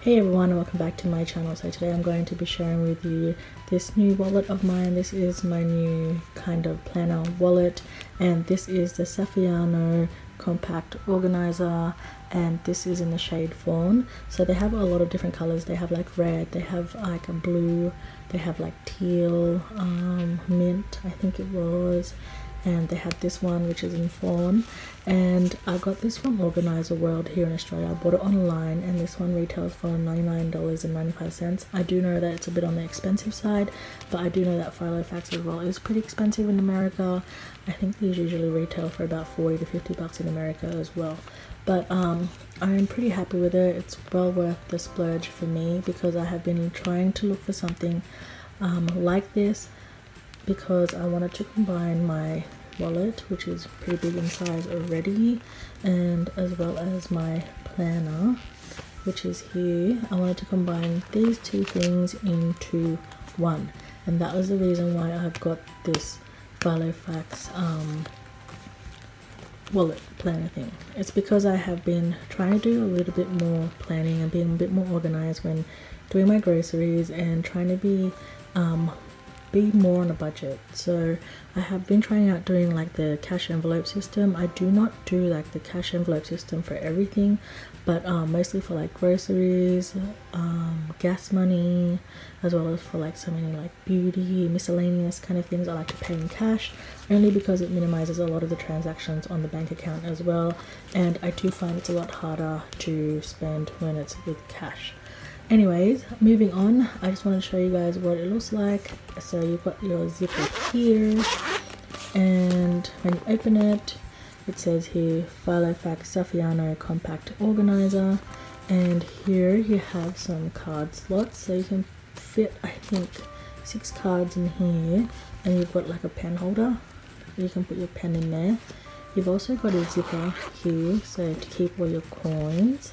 Hey everyone, and welcome back to my channel. So today I'm going to be sharing with you this new wallet of mine. This is my new kind of planner wallet, and this is the Saffiano compact organizer, and this is in the shade fawn. So they have a lot of different colors. They have like red, they have like a blue, they have like teal, mint I think it was, and they have this one which is in fawn. And I got this from Organiser World here in Australia. I bought it online, and this one retails for $99.95. I do know that it's a bit on the expensive side, but I do know that Filofax as well is pretty expensive in America. I think these usually retail for about 40 to 50 bucks in America as well. But I'm pretty happy with it. It's well worth the splurge for me, because I have been trying to look for something like this, because I wanted to combine my wallet, which is pretty big in size already, and as well as my planner, which is here. I wanted to combine these two things into one, and that was the reason why I've got this Filofax wallet planner thing. It's because I have been trying to do a little bit more planning and being a bit more organized when doing my groceries, and trying to be more on a budget. So I have been trying out doing like the cash envelope system. I do not do like the cash envelope system for everything, but mostly for like groceries, gas money, as well as for like something like beauty, miscellaneous kind of things. I like to pay in cash, only because it minimizes a lot of the transactions on the bank account as well, and I do find it's a lot harder to spend when it's with cash. Anyways, moving on, I just want to show you guys what it looks like. So you've got your zipper here, and when you open it, it says here Filofax Saffiano compact organizer, and here you have some card slots, so you can fit I think 6 cards in here, and you've got like a pen holder, you can put your pen in there. You've also got a zipper here, so to keep all your coins.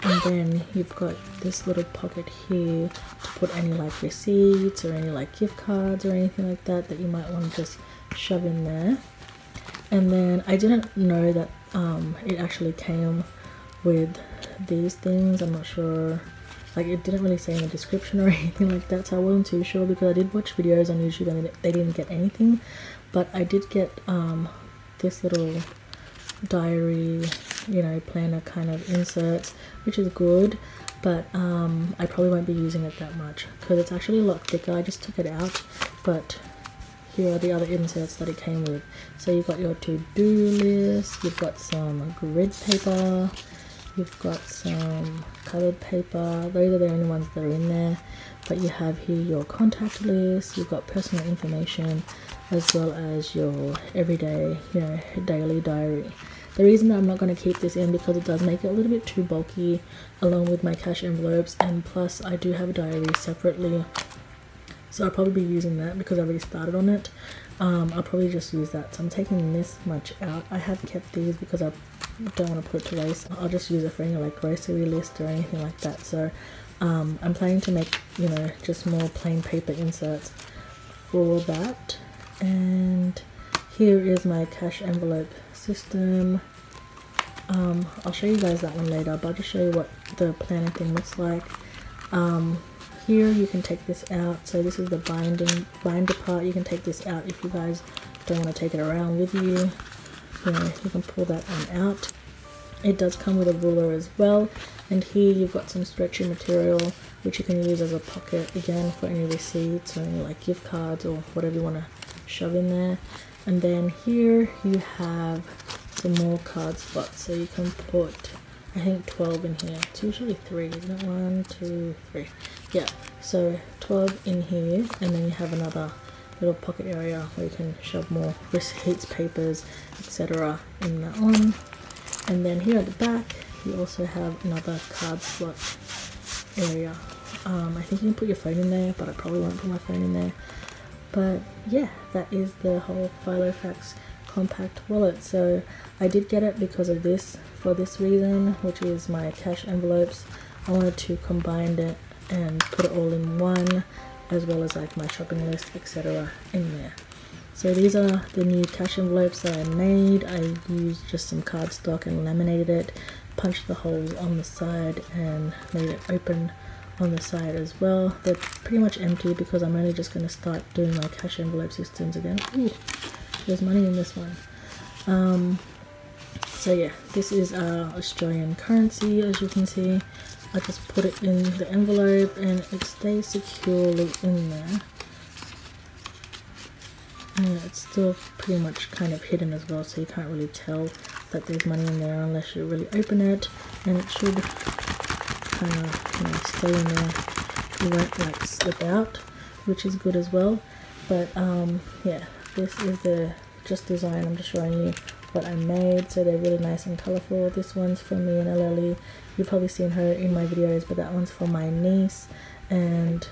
And then you've got this little pocket here to put any like receipts or any like gift cards or anything like that that you might want to just shove in there. And then I didn't know that it actually came with these things. I'm not sure, like it didn't really say in the description or anything like that, so I wasn't too sure, because I did watch videos on YouTube and they didn't get anything. But I did get this little diary, you know, planner kind of inserts, which is good, but I probably won't be using it that much because it's actually a lot thicker. I just took it out, but here are the other inserts that it came with. So you've got your to-do list, you've got some grid paper, you've got some colored paper. Those are the only ones that are in there. But you have here your contact list, you've got personal information, as well as your everyday, you know, daily diary. The reason that I'm not going to keep this in, because it does make it a little bit too bulky along with my cash envelopes, and plus I do have a diary separately, so I'll probably be using that because I already started on it. I'll probably just use that, so I'm taking this much out. I have kept these because I don't want to put it to waste. I'll just use it for any like grocery list or anything like that. So I'm planning to make, you know, just more plain paper inserts for that. And here is my cash envelope system. I'll show you guys that one later, but I'll just show you what the planner thing looks like. Here you can take this out, so this is the binder part. You can take this out if you guys don't want to take it around with you. You know, you can pull that one out. It does come with a ruler as well, and here you've got some stretchy material which you can use as a pocket, again, for any receipts or any like gift cards or whatever you want to shove in there. And then here you have some more card slots, so you can put I think 12 in here. It's usually 3, isn't it? 1, 2, 3. Yeah, so 12 in here, and then you have another little pocket area where you can shove more receipts, papers, etc. in that one. And then here at the back you also have another card slot area. I think you can put your phone in there, but I probably won't put my phone in there. But yeah, that is the whole Filofax compact wallet. So I did get it because of this, for this reason, which is my cash envelopes. I wanted to combine it and put it all in one, as well as like my shopping list, etc. in there. So these are the new cash envelopes that I made. I used just some cardstock and laminated it punched the holes on the side and made it open on the side as well. They're pretty much empty because I'm only just going to start doing my cash envelope systems again. Ooh, there's money in this one. So yeah, this is Australian currency, as you can see. I just put it in the envelope and it stays securely in there. And it's still pretty much kind of hidden as well, so you can't really tell that there's money in there unless you really open it. And it should kind of, you know, stay in there. It won't like slip out, which is good as well. But yeah, this is the just design. I'm just showing you what I made, so they're really nice and colorful. This one's for me and Lily. You've probably seen her in my videos, but that one's for my niece, and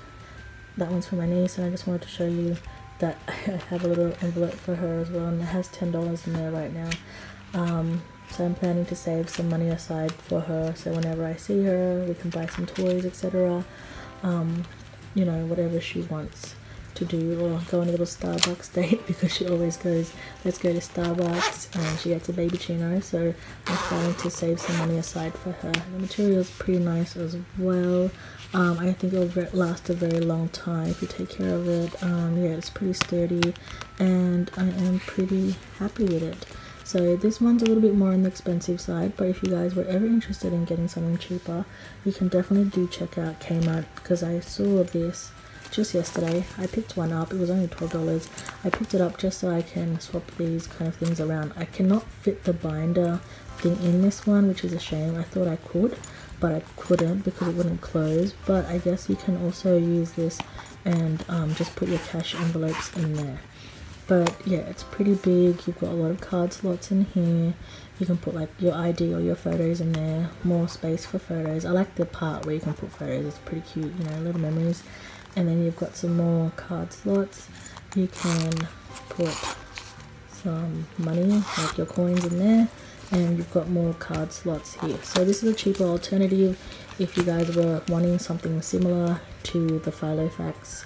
that one's for my niece. And I just wanted to show you that I have a little envelope for her as well, and it has $10 in there right now. So I'm planning to save some money aside for her, so whenever I see her we can buy some toys, etc. You know, whatever she wants to do, or go on a little Starbucks date, because she always goes, let's go to Starbucks, and she gets a baby chino. So I'm planning to save some money aside for her. The material is pretty nice as well. I think it'll last a very long time if you take care of it. Yeah, it's pretty sturdy and I am pretty happy with it. So this one's a little bit more on the expensive side, but if you guys were ever interested in getting something cheaper, you can definitely do check out Kmart, because I saw this just yesterday. I picked one up. It was only $12. I picked it up just so I can swap these kind of things around. I cannot fit the binder thing in this one, which is a shame. I thought I could, but I couldn't because it wouldn't close. But I guess you can also use this and just put your cash envelopes in there. But yeah, it's pretty big. You've got a lot of card slots in here. You can put like your ID or your photos in there. More space for photos. I like the part where you can put photos. It's pretty cute, you know, little memories. And then you've got some more card slots. You can put some money, like your coins, in there. And you've got more card slots here. So this is a cheaper alternative if you guys were wanting something similar to the Filofax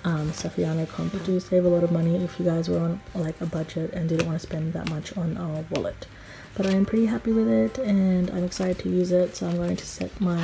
Saffiano comp. You do save a lot of money if you guys were on like a budget and didn't want to spend that much on a wallet. But I am pretty happy with it and I'm excited to use it. So I'm going to set my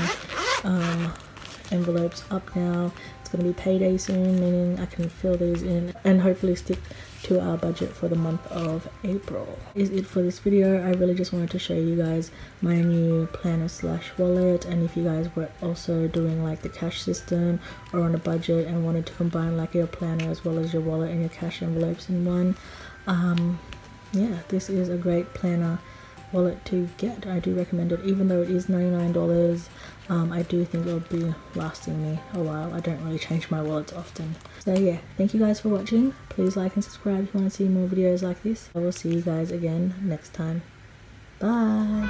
envelopes up now. It's going to be payday soon, meaning I can fill these in and hopefully stick to our budget for the month of April. Is it for this video. I really just wanted to show you guys my new planner slash wallet, and if you guys were also doing like the cash system or on a budget and wanted to combine like your planner as well as your wallet and your cash envelopes in one, yeah, this is a great planner wallet to get. I do recommend it, even though it is $99. I do think it'll be lasting me a while. I don't really change my wallets often. So yeah, thank you guys for watching. Please like and subscribe if you want to see more videos like this. I will see you guys again next time. Bye.